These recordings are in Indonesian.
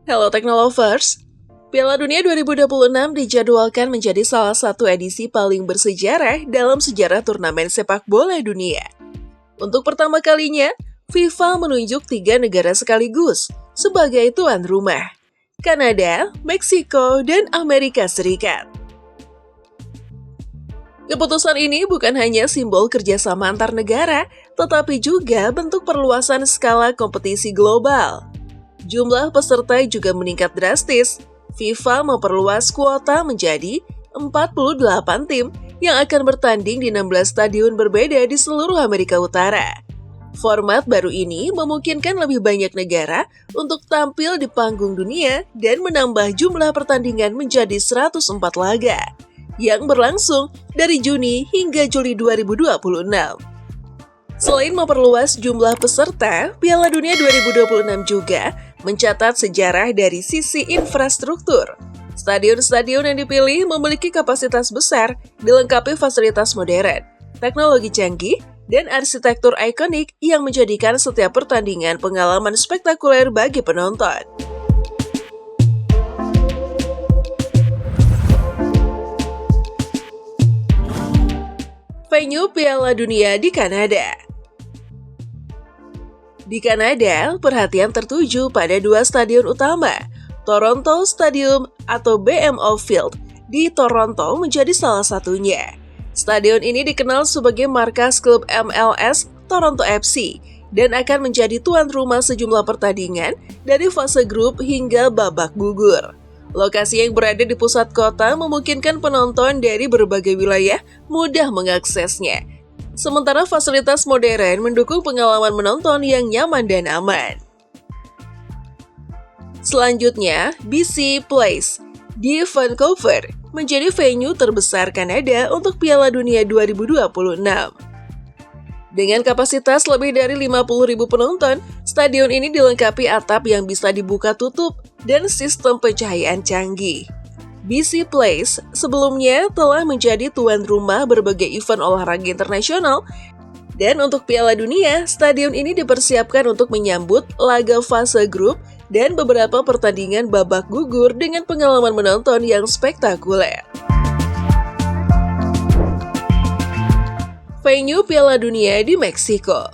Hello Technolovers, Piala Dunia 2026 dijadwalkan menjadi salah satu edisi paling bersejarah dalam sejarah turnamen sepak bola dunia. Untuk pertama kalinya, FIFA menunjuk 3 negara sekaligus sebagai tuan rumah: Kanada, Meksiko, dan Amerika Serikat. Keputusan ini bukan hanya simbol kerjasama antar negara, tetapi juga bentuk perluasan skala kompetisi global. Jumlah peserta juga meningkat drastis. FIFA memperluas kuota menjadi 48 tim yang akan bertanding di 16 stadion berbeda di seluruh Amerika Utara. Format baru ini memungkinkan lebih banyak negara untuk tampil di panggung dunia dan menambah jumlah pertandingan menjadi 104 laga yang berlangsung dari Juni hingga Juli 2026. Selain memperluas jumlah peserta, Piala Dunia 2026 juga mencatat sejarah dari sisi infrastruktur. Stadion-stadion yang dipilih memiliki kapasitas besar, dilengkapi fasilitas modern, teknologi canggih, dan arsitektur ikonik yang menjadikan setiap pertandingan pengalaman spektakuler bagi penonton. Venue Piala Dunia di Kanada. Di Kanada, perhatian tertuju pada 2 stadion utama. Toronto Stadium atau BMO Field di Toronto menjadi salah satunya. Stadion ini dikenal sebagai markas klub MLS Toronto FC dan akan menjadi tuan rumah sejumlah pertandingan dari fase grup hingga babak gugur. Lokasi yang berada di pusat kota memungkinkan penonton dari berbagai wilayah mudah mengaksesnya. Sementara fasilitas modern mendukung pengalaman menonton yang nyaman dan aman. Selanjutnya, BC Place di Vancouver menjadi venue terbesar Kanada untuk Piala Dunia 2026. Dengan kapasitas lebih dari 50.000 penonton, stadion ini dilengkapi atap yang bisa dibuka tutup dan sistem pencahayaan canggih. BC Place sebelumnya telah menjadi tuan rumah berbagai event olahraga internasional, dan untuk Piala Dunia, stadion ini dipersiapkan untuk menyambut laga fase grup dan beberapa pertandingan babak gugur dengan pengalaman menonton yang spektakuler. Venue Piala Dunia di Meksiko.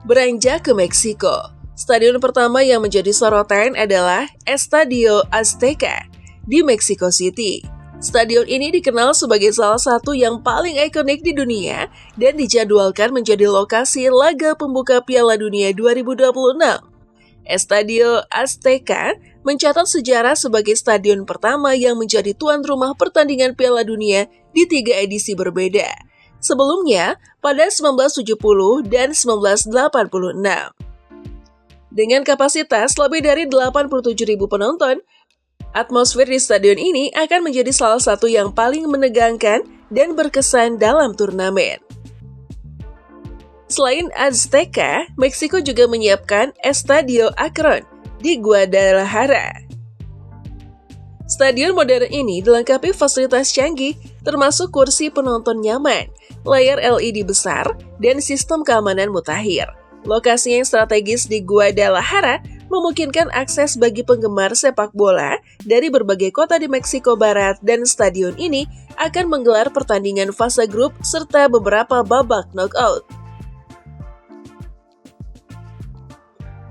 Beranjak ke Meksiko, stadion pertama yang menjadi sorotan adalah Estadio Azteca di Mexico City. Stadion ini dikenal sebagai salah satu yang paling ikonik di dunia dan dijadwalkan menjadi lokasi laga pembuka Piala Dunia 2026. Estadio Azteca mencatat sejarah sebagai stadion pertama yang menjadi tuan rumah pertandingan Piala Dunia di 3 edisi berbeda. Sebelumnya, pada 1970 dan 1986. Dengan kapasitas lebih dari 87.000 penonton, atmosfer di stadion ini akan menjadi salah satu yang paling menegangkan dan berkesan dalam turnamen. Selain Azteca, Meksiko juga menyiapkan Estadio Akron di Guadalajara. Stadion modern ini dilengkapi fasilitas canggih, termasuk kursi penonton nyaman, layar LED besar, dan sistem keamanan mutakhir. Lokasi yang strategis di Guadalajara memungkinkan akses bagi penggemar sepak bola dari berbagai kota di Meksiko Barat, dan stadion ini akan menggelar pertandingan fase grup serta beberapa babak knockout.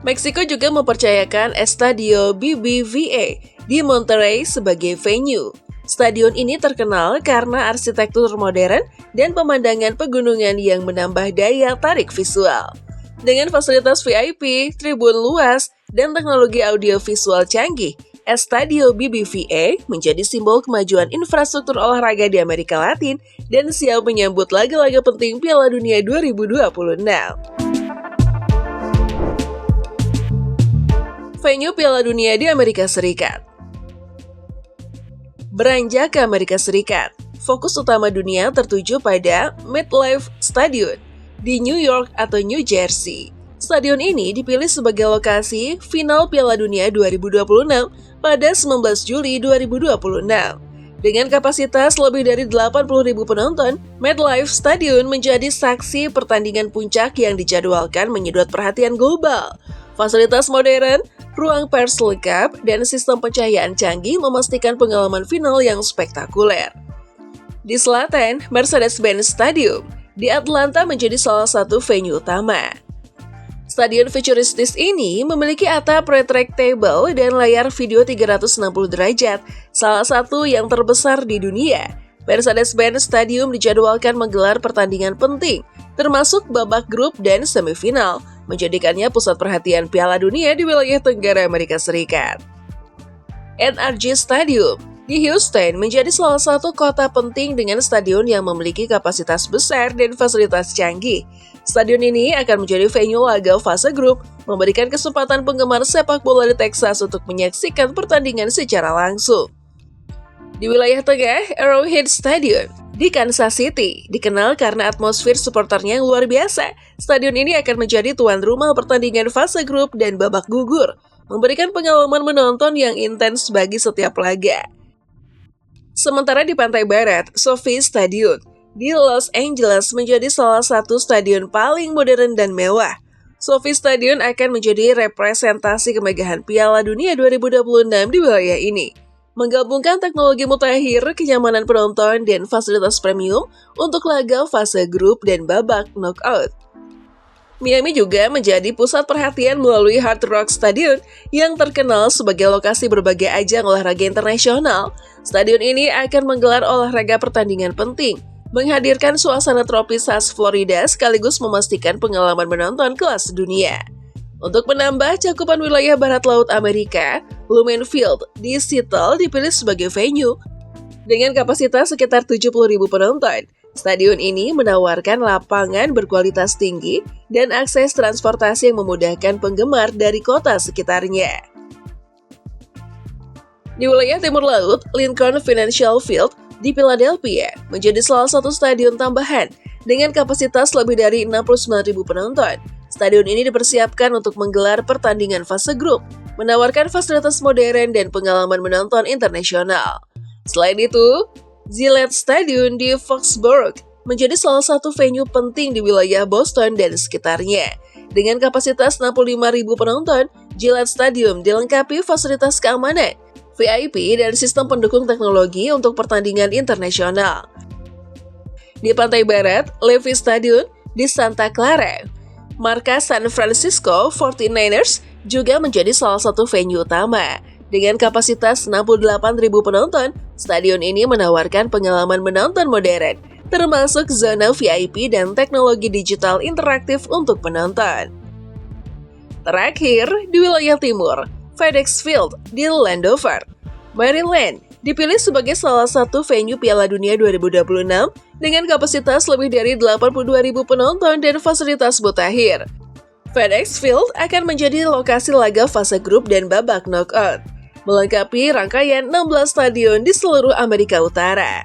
Meksiko juga mempercayakan Estadio BBVA di Monterrey sebagai venue. Stadion ini terkenal karena arsitektur modern dan pemandangan pegunungan yang menambah daya tarik visual. Dengan fasilitas VIP, tribun luas, dan teknologi audiovisual canggih, Estadio BBVA menjadi simbol kemajuan infrastruktur olahraga di Amerika Latin dan siap menyambut laga-laga penting Piala Dunia 2026. Venue Piala Dunia di Amerika Serikat. Beranjak ke Amerika Serikat, fokus utama dunia tertuju pada MetLife Stadium di New York atau New Jersey. Stadion ini dipilih sebagai lokasi final Piala Dunia 2026 pada 19 Juli 2026. Dengan kapasitas lebih dari 80.000 penonton, MetLife Stadium menjadi saksi pertandingan puncak yang dijadwalkan menyedot perhatian global. Fasilitas modern, ruang pers lengkap, dan sistem pencahayaan canggih memastikan pengalaman final yang spektakuler. Di selatan, Mercedes-Benz Stadium di Atlanta menjadi salah satu venue utama. Stadion futuristis ini memiliki atap retractable dan layar video 360 derajat, salah satu yang terbesar di dunia. Mercedes-Benz Stadium dijadwalkan menggelar pertandingan penting, termasuk babak grup dan semifinal, menjadikannya pusat perhatian Piala Dunia di wilayah Tenggara Amerika Serikat. NRG Stadium di Houston menjadi salah satu kota penting dengan stadion yang memiliki kapasitas besar dan fasilitas canggih. Stadion ini akan menjadi venue laga fase grup, memberikan kesempatan penggemar sepak bola di Texas untuk menyaksikan pertandingan secara langsung. Di wilayah tengah, Arrowhead Stadium di Kansas City dikenal karena atmosfer supporternya yang luar biasa. Stadion ini akan menjadi tuan rumah pertandingan fase grup dan babak gugur, memberikan pengalaman menonton yang intens bagi setiap laga. Sementara di pantai barat, SoFi Stadium di Los Angeles menjadi salah satu stadion paling modern dan mewah. SoFi Stadium akan menjadi representasi kemegahan Piala Dunia 2026 di wilayah ini, menggabungkan teknologi mutakhir, kenyamanan penonton, dan fasilitas premium untuk laga fase grup dan babak knockout. Miami juga menjadi pusat perhatian melalui Hard Rock Stadium yang terkenal sebagai lokasi berbagai ajang olahraga internasional. Stadion ini akan menggelar olahraga pertandingan penting, menghadirkan suasana tropis khas Florida sekaligus memastikan pengalaman menonton kelas dunia. Untuk menambah cakupan wilayah barat laut Amerika, Lumen Field di Seattle dipilih sebagai venue. Dengan kapasitas sekitar 70.000 penonton, stadion ini menawarkan lapangan berkualitas tinggi dan akses transportasi yang memudahkan penggemar dari kota sekitarnya. Di wilayah timur laut, Lincoln Financial Field di Philadelphia menjadi salah satu stadion tambahan dengan kapasitas lebih dari 69.000 penonton. Stadion ini dipersiapkan untuk menggelar pertandingan fase grup, menawarkan fasilitas modern dan pengalaman menonton internasional. Selain itu, Gillette Stadium di Foxborough menjadi salah satu venue penting di wilayah Boston dan sekitarnya. Dengan kapasitas 65.000 penonton, Gillette Stadium dilengkapi fasilitas keamanan, VIP, dan sistem pendukung teknologi untuk pertandingan internasional. Di pantai barat, Levi's Stadium di Santa Clara, markas San Francisco 49ers juga menjadi salah satu venue utama. Dengan kapasitas 68.000 penonton, stadion ini menawarkan pengalaman menonton modern, termasuk zona VIP dan teknologi digital interaktif untuk penonton. Terakhir, di wilayah timur, FedEx Field di Landover, Maryland, dipilih sebagai salah satu venue Piala Dunia 2026 dengan kapasitas lebih dari 82.000 penonton dan fasilitas mutakhir. FedEx Field akan menjadi lokasi laga fase grup dan babak knockout, melengkapi rangkaian 16 stadion di seluruh Amerika Utara.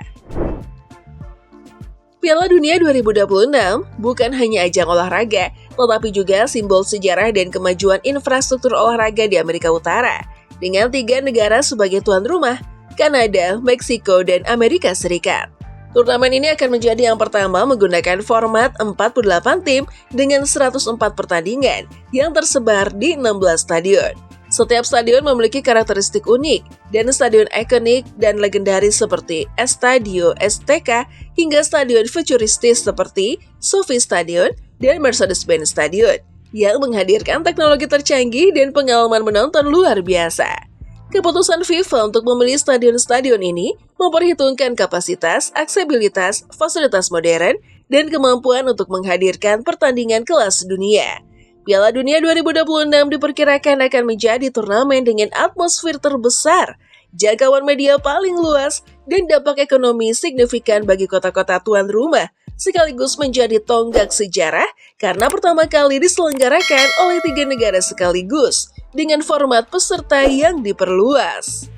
Piala Dunia 2026 bukan hanya ajang olahraga, tetapi juga simbol sejarah dan kemajuan infrastruktur olahraga di Amerika Utara, dengan 3 negara sebagai tuan rumah, Kanada, Meksiko, dan Amerika Serikat. Turnamen ini akan menjadi yang pertama menggunakan format 48 tim dengan 104 pertandingan yang tersebar di 16 stadion. Setiap stadion memiliki karakteristik unik, dan stadion ikonik dan legendaris seperti Estadio Azteca hingga stadion futuristis seperti SoFi Stadium dan Mercedes-Benz Stadium yang menghadirkan teknologi tercanggih dan pengalaman menonton luar biasa. Keputusan FIFA untuk memilih stadion-stadion ini memperhitungkan kapasitas, aksesibilitas, fasilitas modern, dan kemampuan untuk menghadirkan pertandingan kelas dunia. Piala Dunia 2026 diperkirakan akan menjadi turnamen dengan atmosfer terbesar, jangkauan media paling luas, dan dampak ekonomi signifikan bagi kota-kota tuan rumah, sekaligus menjadi tonggak sejarah karena pertama kali diselenggarakan oleh 3 negara sekaligus dengan format peserta yang diperluas.